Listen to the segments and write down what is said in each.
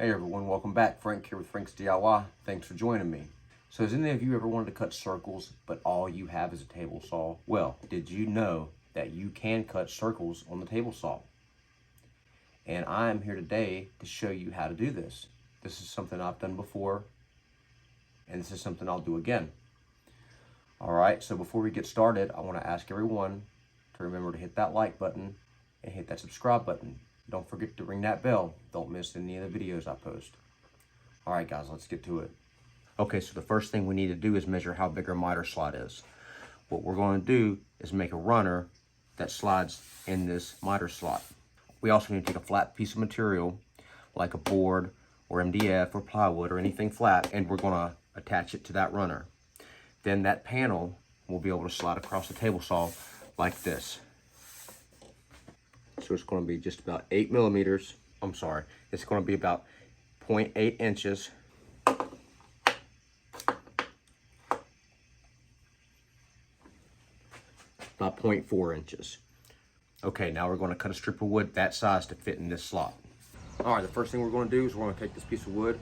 Hey everyone, welcome back. Frank here with Frank's DIY. Thanks for joining me. So has any of you ever wanted to cut circles, but all you have is a table saw? Well, did you know that you can cut circles on the table saw? And I am here today to show you how to do this. This is something I've done before, and this is something I'll do again. All right, so before we get started, I want to ask everyone to remember to hit that like button and hit that subscribe button. Don't forget to ring that bell. Don't miss any of the videos I post. All right, guys, let's get to it. Okay, so the first thing we need to do is measure how big our miter slot is. What we're going to do is make a runner that slides in this miter slot. We also need to take a flat piece of material, like a board or MDF or plywood or anything flat, and we're going to attach it to that runner. Then that panel will be able to slide across the table saw like this. So it's going to be just about 8 millimeters. I'm sorry, it's going to be about 0.8 inches. About 0.4 inches. Okay, now we're going to cut a strip of wood that size to fit in this slot. All right, the first thing we're going to do is we're going to take this piece of wood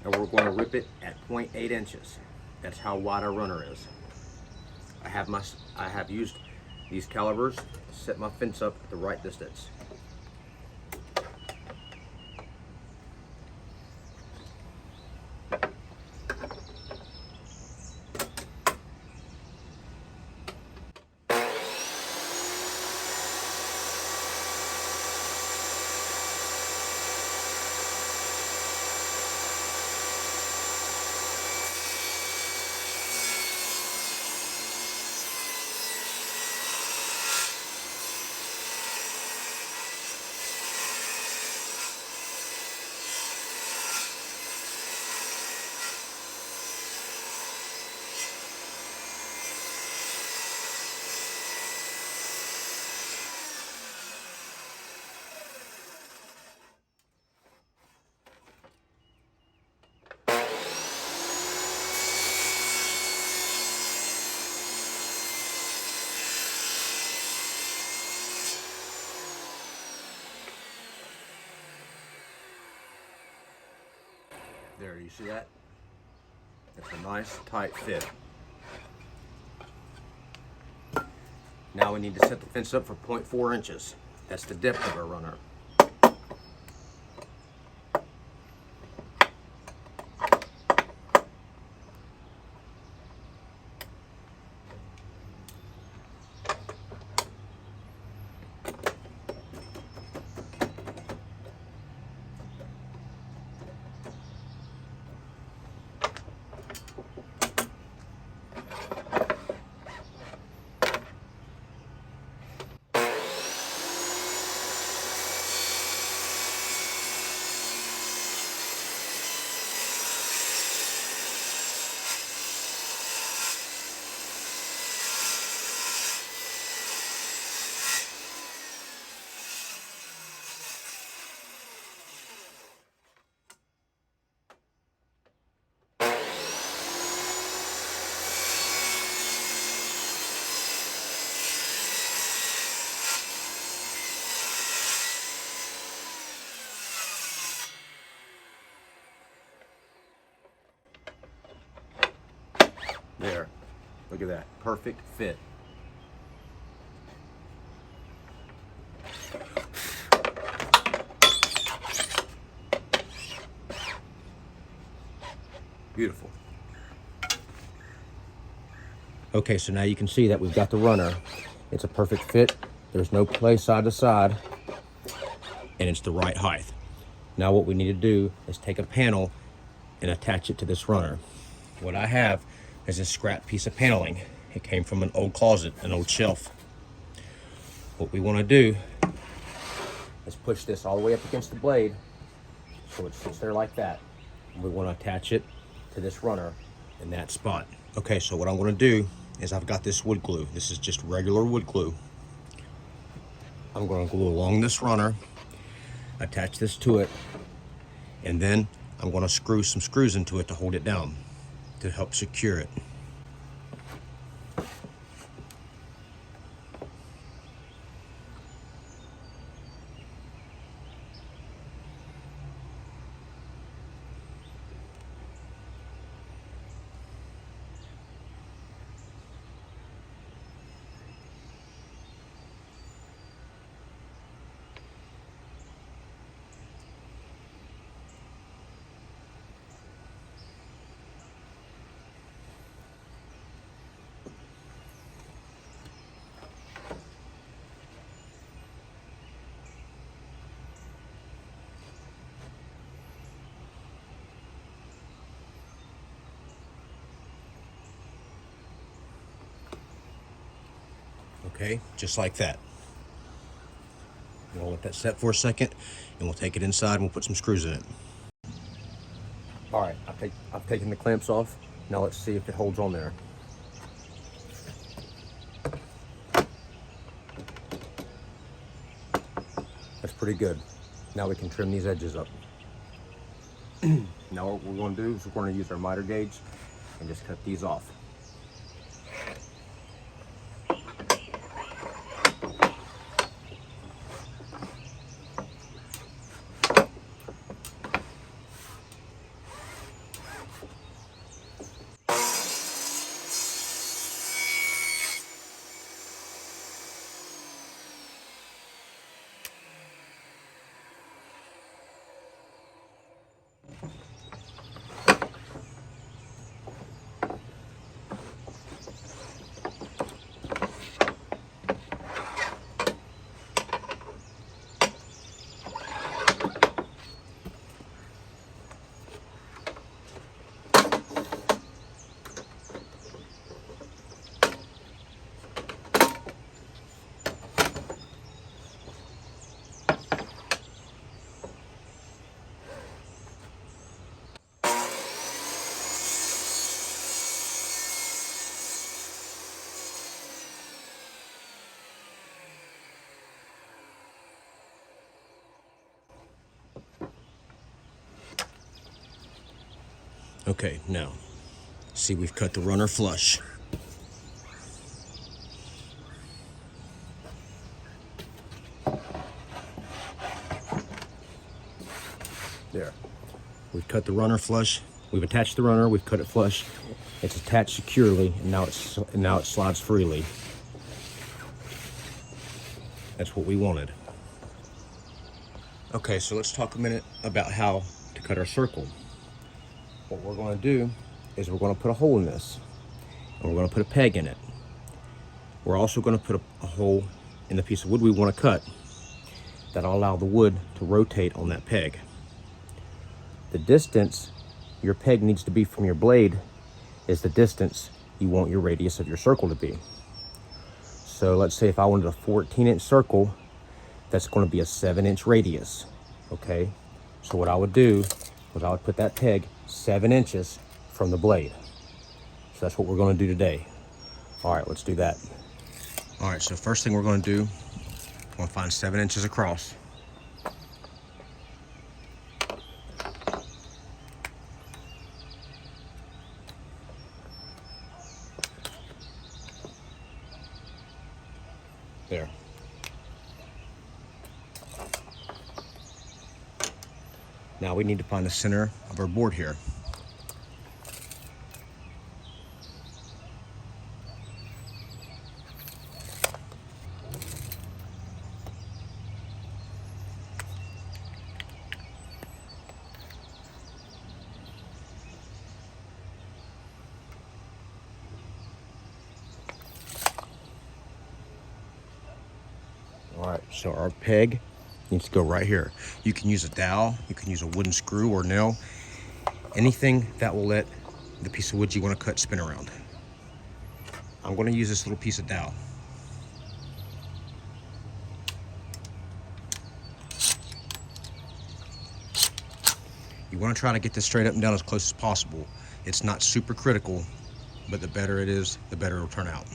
and we're going to rip it at 0.8 inches. That's how wide our runner is. I have used these calipers to set my fence up at the right distance. There, you see that? It's a nice tight fit. Now we need to set the fence up for 0.4 inches. That's the depth of our runner. There, look at that, perfect fit. Beautiful. Okay, so now you can see that we've got the runner. It's a perfect fit. There's no play side to side, and it's the right height. Now what we need to do is take a panel and attach it to this runner. What I have is a scrap piece of paneling. It came from an old closet, an old shelf. What we want to do is push this all the way up against the blade so it sits there like that. We want to attach it to this runner in that spot. Okay, so what I'm going to do is I've got this wood glue. This is just regular wood glue. I'm going to glue along this runner, attach this to it, and then I'm going to screw some screws into it to hold it down, to help secure it. Okay, just like that. We'll let that set for a second, and we'll take it inside and we'll put some screws in it. All right, I've taken the clamps off. Now let's see if it holds on there. That's pretty good. Now we can trim these edges up. Now what we're going to do is we're going to use our miter gauge and just cut these off. Okay, now, see, we've cut the runner flush. There. We've cut the runner flush. We've attached the runner, we've cut it flush. It's attached securely, and now it slides freely. That's what we wanted. Okay, so let's talk a minute about how to cut our circle. What we're going to do is we're going to put a hole in this, and we're going to put a peg in it. We're also going to put a hole in the piece of wood we want to cut that'll allow the wood to rotate on that peg. The distance your peg needs to be from your blade is the distance you want your radius of your circle to be. So let's say if I wanted a 14-inch circle, that's going to be a 7-inch radius, okay? So what I would do was I would put that peg 7 inches from the blade. So that's what we're going to do today. All right, let's do that. All right, so first thing we're going to do, we're going to find 7 inches across. There. Now we need to find the center of our board here. All right, so our peg needs to go right here. You can use a dowel, you can use a wooden screw or nail, anything that will let the piece of wood you want to cut spin around. I'm going to use this little piece of dowel. You want to try to get this straight up and down as close as possible. It's not super critical, but the better it is, the better it'll turn out.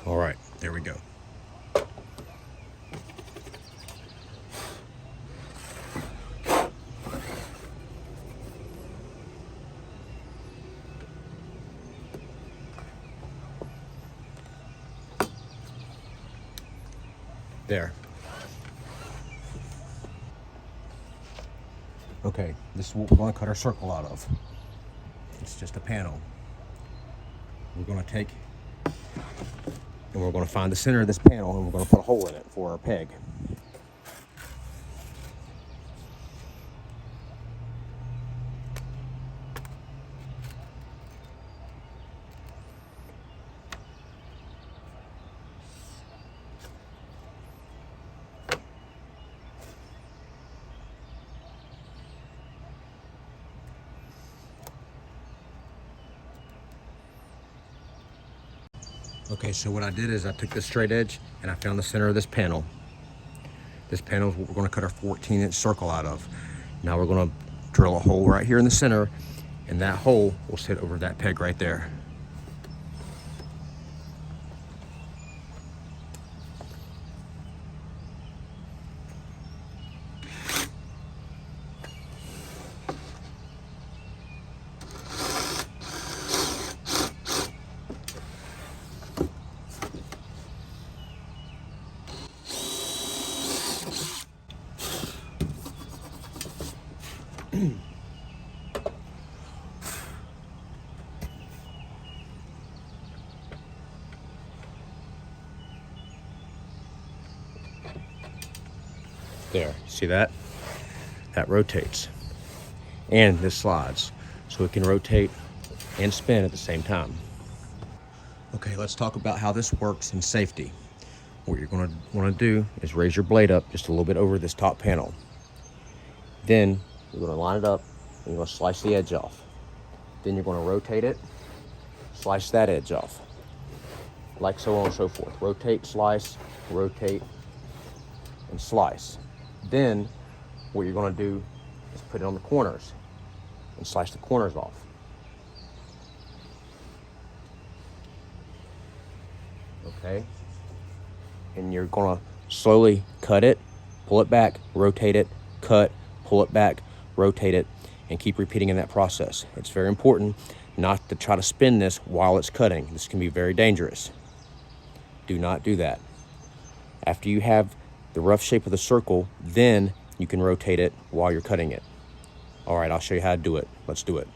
All right, there we go. There. Okay, this is what we're going to cut our circle out of. It's just a panel. We're going to take And we're going to find the center of this panel, and we're going to put a hole in it for our peg. Okay, so what I did is I took this straight edge and I found the center of this panel. This panel is what we're going to cut our 14-inch circle out of. Now we're going to drill a hole right here in the center, and that hole will sit over that peg right there. There, see that? That rotates. And this slides, so it can rotate and spin at the same time. Okay, let's talk about how this works in safety. What you're going to want to do is raise your blade up just a little bit over this top panel. Then you're going to line it up and you're going to slice the edge off. Then you're going to rotate it, slice that edge off, like so on and so forth. Rotate, rotate, and slice. Then what you're going to do is put it on the corners and slice the corners off. Okay? And you're going to slowly cut it, pull it back, rotate it, cut, pull it back, rotate it, and keep repeating in that process. It's very important not to try to spin this while it's cutting. This can be very dangerous. Do not do that. After you have the rough shape of the circle, then you can rotate it while you're cutting it. All right, I'll show you how to do it. Let's do it.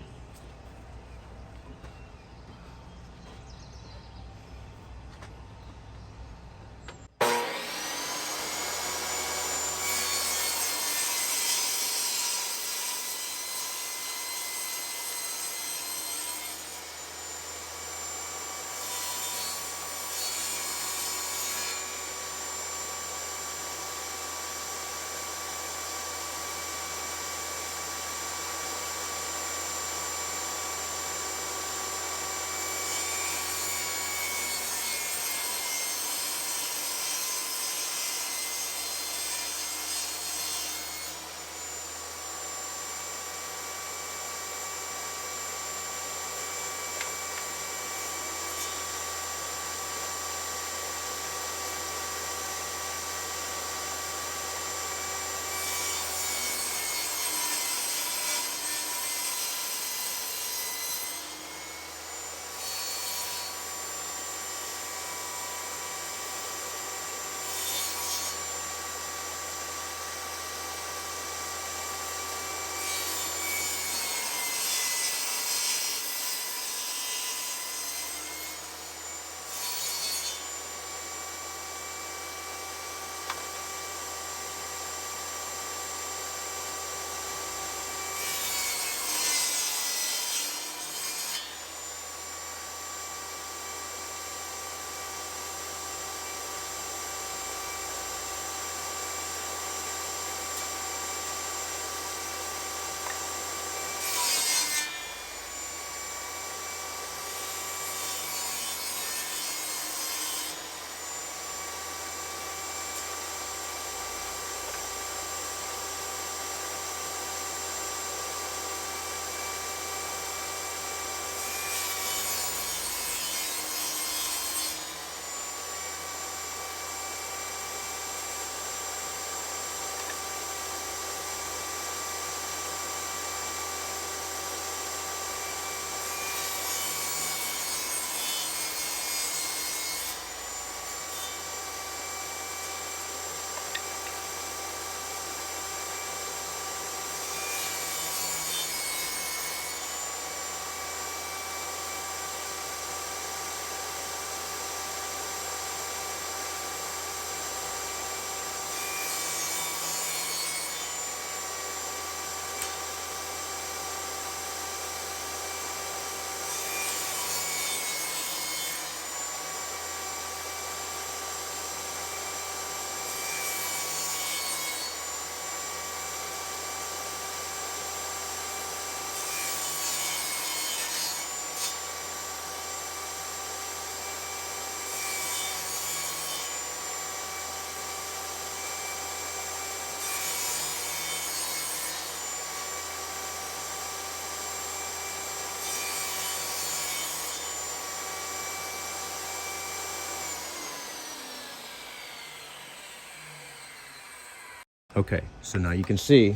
Okay, so now you can see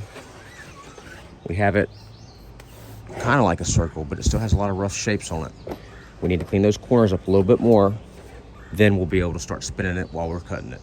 we have it kind of like a circle, but it still has a lot of rough shapes on it. We need to clean those corners up a little bit more. Then we'll be able to start spinning it while we're cutting it.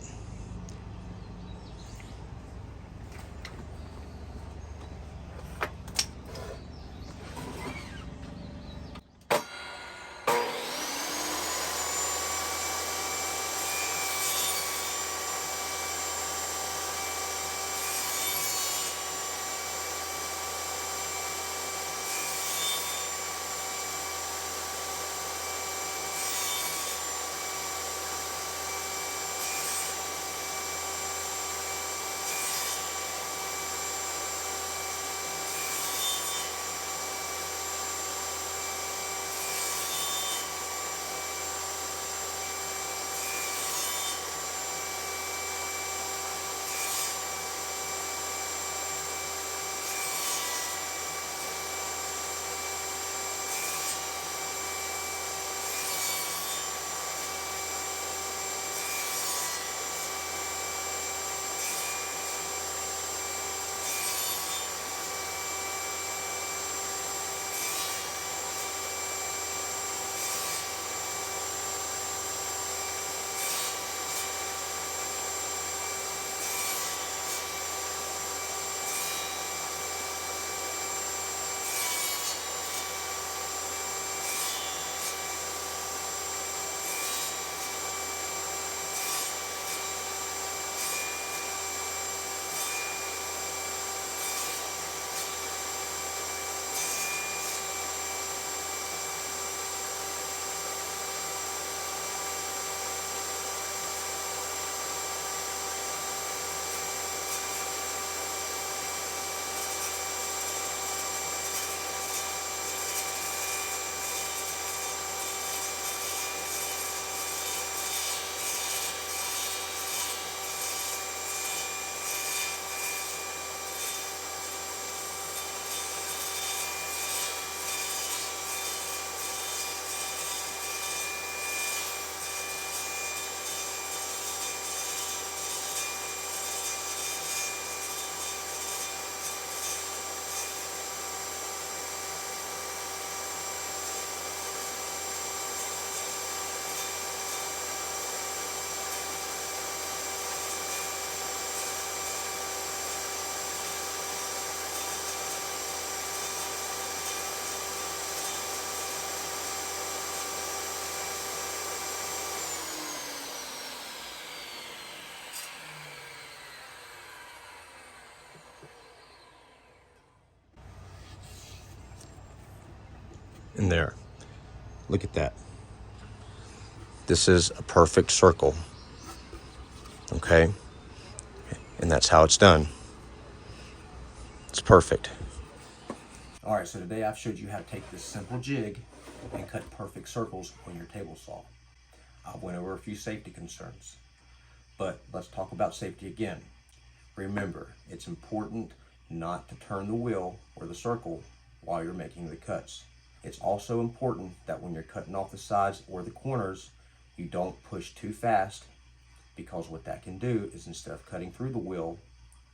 And there, look at that. This is a perfect circle, okay? And that's how it's done. It's perfect. All right, so today I've showed you how to take this simple jig and cut perfect circles on your table saw. I went over a few safety concerns, but let's talk about safety again. Remember, it's important not to turn the wheel or the circle while you're making the cuts. It's also important that when you're cutting off the sides or the corners, you don't push too fast, because what that can do is instead of cutting through the wheel,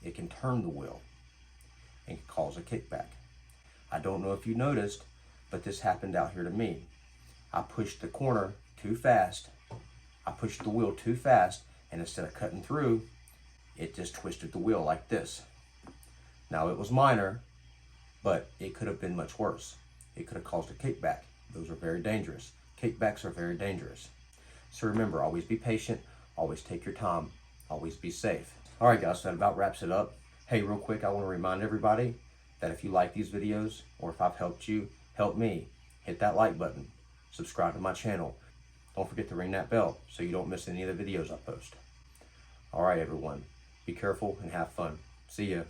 it can turn the wheel and cause a kickback. I don't know if you noticed, but this happened out here to me. I pushed the corner too fast. I pushed the wheel too fast, and instead of cutting through, it just twisted the wheel like this. Now it was minor, but it could have been much worse. It could have caused a kickback. Those are very dangerous. Kickbacks are very dangerous. So remember, always be patient, always take your time, always be safe. All right, guys, so that about wraps it up. Hey, real quick, I want to remind everybody that if you like these videos, or if I've helped you, help me, hit that like button, subscribe to my channel. Don't forget to ring that bell so you don't miss any of the videos I post. All right, everyone, be careful and have fun. See ya.